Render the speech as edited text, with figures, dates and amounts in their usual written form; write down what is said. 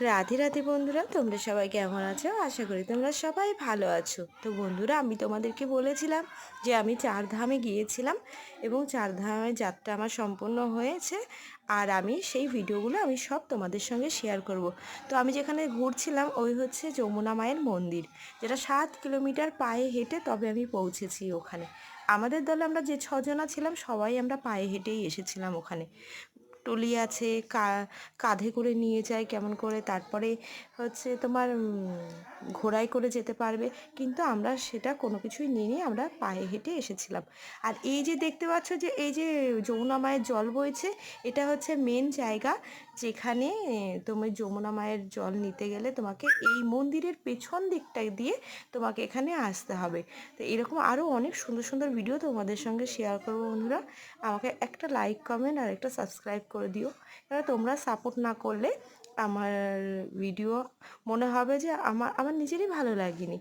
রাধে রাধে বন্ধুরা, তোমরা সবাই কেমন আছো? আশা করি তোমরা সবাই ভালো আছো। তো বন্ধুরা, আমি তোমাদেরকে বলেছিলাম যে আমি চারধামে গিয়েছিলাম এবং চারধামের যাত্রা আমার সম্পূর্ণ হয়েছে। আর আমি সেই ভিডিওগুলো আমি সব তোমাদের সঙ্গে শেয়ার করব। তো আমি যেখানে ঘুরছিলাম ওই হচ্ছে যমুনা মায়ের মন্দির, যেটা 7 কিলোমিটার পায়ে হেঁটে তবে আমি পৌঁছেছি ওখানে। আমাদের দলে আমরা যে ছজনা ছিলাম সবাই আমরা পায়ে হেঁটেই এসেছিলাম ওখানে। টলি আছে, কাঁধে করে নিয়ে যায় কেমন করে, তারপরে হচ্ছে তোমার ঘোড়ায় করে যেতে পারবে, কিন্তু আমরা সেটা কোনো কিছুই নিয়ে আমরা পায়ে হেঁটে এসেছিলাম। আর এই যে দেখতে পাচ্ছ যে এই যে যমুনা মায়ের জল বইছে, এটা হচ্ছে মেন জায়গা যেখানে তুমি যমুনা মায়ের জল নিতে গেলে তোমাকে এই মন্দিরের পেছন দিকটা দিয়ে তোমাকে এখানে আসতে হবে। তো এরকম আরও অনেক সুন্দর সুন্দর ভিডিও তোমাদের সঙ্গে শেয়ার করবো বন্ধুরা। আমাকে একটা লাইক, কমেন্ট আর একটা সাবস্ক্রাইব করে দিও, কারণ তোমরা সাপোর্ট না করলে আমার ভিডিও মনে হবে যে আমার নিজেরই ভালো লাগেনি।